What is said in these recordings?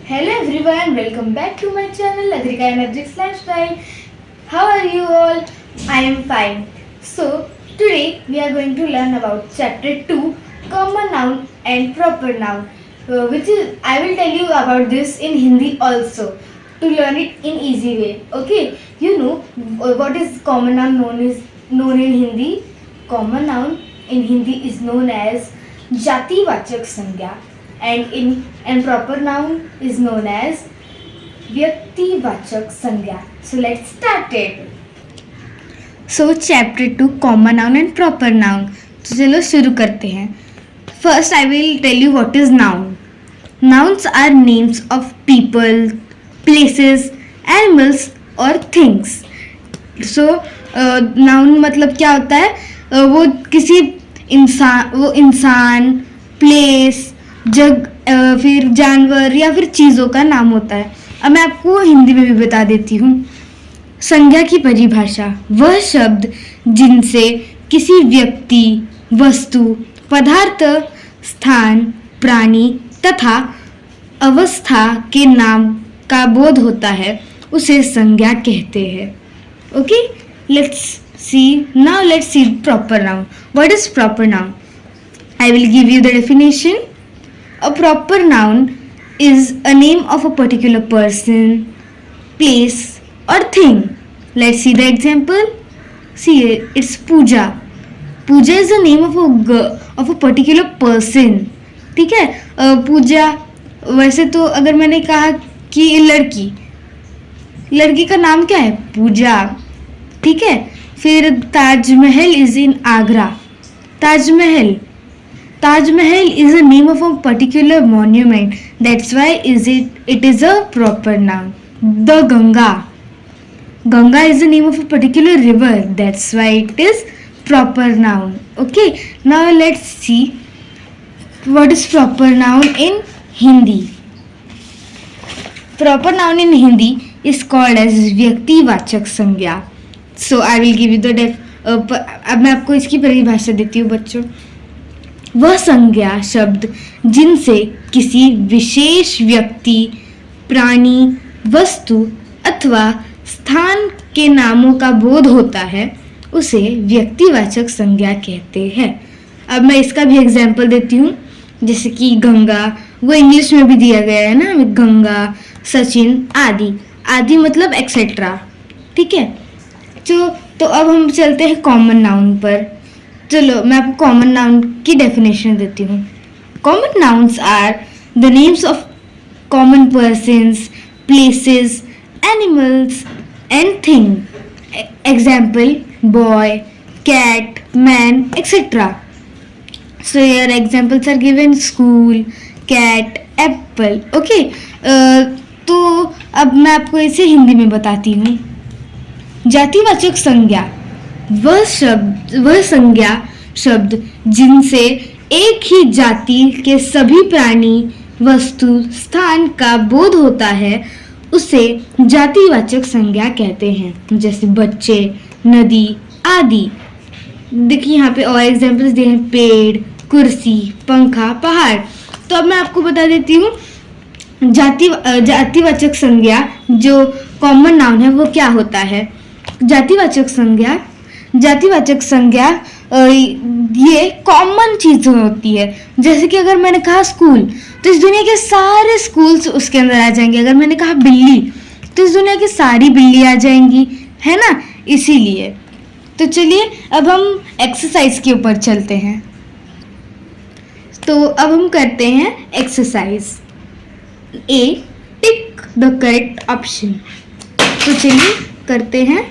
Hello everyone, welcome back to my channel Adrika Energics Lifestyle. How are you all? I am fine. So today we are going to learn about chapter 2, common noun and proper noun, which is I will tell you about this in Hindi also to learn it in easy way. Okay, you know what is common noun known in Hindi? Common noun in Hindi is known as जातिवाचक संज्ञा and proper noun is known as व्यक्तिवाचक संज्ञा. So let's start it. So chapter 2 common noun and proper noun. तो चलो शुरू करते हैं. First I will tell you what is noun. Nouns are names of people, places, animals or things. So noun मतलब क्या होता है? वो किसी इंसान, प्लेस, फिर जानवर या फिर चीज़ों का नाम होता है. अब मैं आपको हिंदी में भी बता देती हूँ. संज्ञा की परिभाषा वह शब्द जिनसे किसी व्यक्ति, वस्तु, पदार्थ, स्थान, प्राणी तथा अवस्था के नाम का बोध होता है उसे संज्ञा कहते हैं. Okay, let's see proper noun. What is proper noun? I will give you the definition. A proper noun is a name of a particular person, place or thing. Let's see the example. See, it's Pooja. Pooja is the name of a particular person. ठीक है. पूजा, वैसे तो अगर मैंने कहा कि लड़की का नाम क्या है? पूजा. ठीक है. फिर Taj Mahal is in Agra. Taj Mahal is a name of a particular monument. That's why it is a proper noun. The Ganga is the name of a particular river. That's why it is proper noun. Okay, now let's see what is proper noun in Hindi. Proper noun in Hindi is called as व्यक्तिवाचक संज्ञा. So I will give you the अब मैं आपको इसकी परिभाषा देती हूँ बच्चों. वह संज्ञा शब्द जिनसे किसी विशेष व्यक्ति, प्राणी, वस्तु अथवा स्थान के नामों का बोध होता है उसे व्यक्तिवाचक संज्ञा कहते हैं. अब मैं इसका भी एग्जाम्पल देती हूँ. जैसे कि गंगा, वो इंग्लिश में भी दिया गया है ना, गंगा, सचिन आदि मतलब एक्सेट्रा. ठीक है. तो अब हम चलते हैं कॉमन नाउन पर. चलो मैं आपको कॉमन नाउन की डेफिनेशन देती हूँ. Common nouns are the names of common persons, places, animals and thing. Example boy, cat, man etcetera. So your examples are given school, cat, apple. Okay, तो अब मैं आपको इसे हिंदी में बताती हूँ. जातिवाचक संज्ञा वह संज्ञा शब्द जिनसे एक ही जाति के सभी प्राणी, वस्तु, स्थान का बोध होता है उसे जातिवाचक संज्ञा कहते हैं. जैसे बच्चे, नदी आदि. देखिए यहाँ पे और एग्जाम्पल्स दिए हैं. पेड़, कुर्सी, पंखा, पहाड़. तो अब मैं आपको बता देती हूँ जातिवाचक संज्ञा जो कॉमन नाउन है वो क्या होता है. जातिवाचक संज्ञा ये कॉमन चीज़ होती है. जैसे कि अगर मैंने कहा स्कूल तो इस दुनिया के सारे स्कूल्स उसके अंदर आ जाएंगे. अगर मैंने कहा बिल्ली तो इस दुनिया की सारी बिल्ली आ जाएंगी, है ना. इसीलिए तो चलिए अब हम एक्सरसाइज के ऊपर चलते हैं. तो अब हम करते हैं exercise. A, tick the correct option. तो चलिए करते हैं.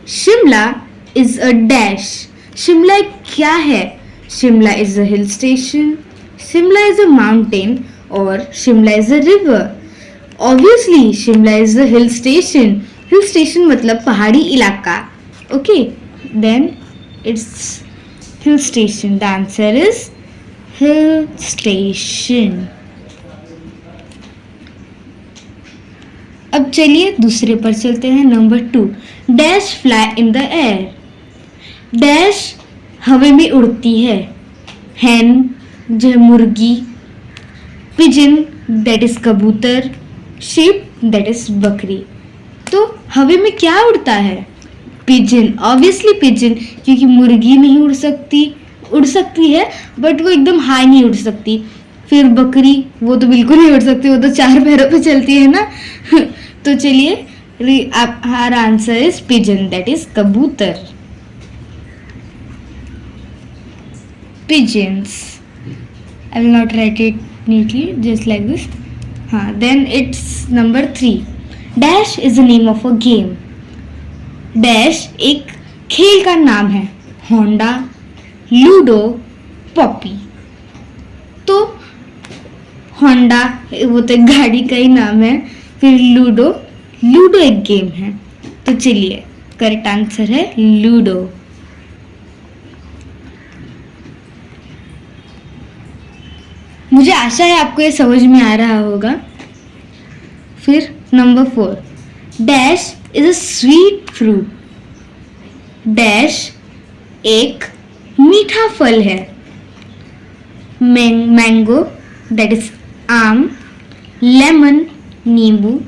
Shimla is a dash. Shimla क्या है? Shimla is a hill station, Shimla is a mountain और Shimla is a river. Obviously Shimla is a hill station. Hill station मतलब पहाड़ी इलाका. Okay, then it's hill station. The answer is hill station. अब चलिए दूसरे पर चलते हैं. Number 2, dash fly in the air. Dash हवा में उड़ती है. हैन जो मुर्गी, पिजन दैट इज कबूतर, sheep दैट इज बकरी। तो हवा में क्या उड़ता है? पिजन, ऑब्वियसली पिजन, क्योंकि मुर्गी नहीं उड़ सकती है बट वो एकदम हाई नहीं उड़ सकती। फिर बकरी, वो तो बिल्कुल नहीं उड़ सकती, वो तो 4 पैरों पे चलती है ना। तो चलिए हर answer is pigeon that is कबूतर। Pigeons. I will not write it neatly, just like this. Then it's number 3. Dash is the name of a game. Dash एक खेल का नाम है। Honda, ludo, Poppy. तो होंडा वो तो एक गाड़ी का ही नाम है। फिर लूडो एक गेम है। तो चलिए करेक्ट आंसर है लूडो। मुझे आशा है आपको ये समझ में आ रहा होगा। फिर number 4, dash is a sweet fruit. Dash एक मीठा फल है। मैंगो दैट इज आम, लेमन नींबू,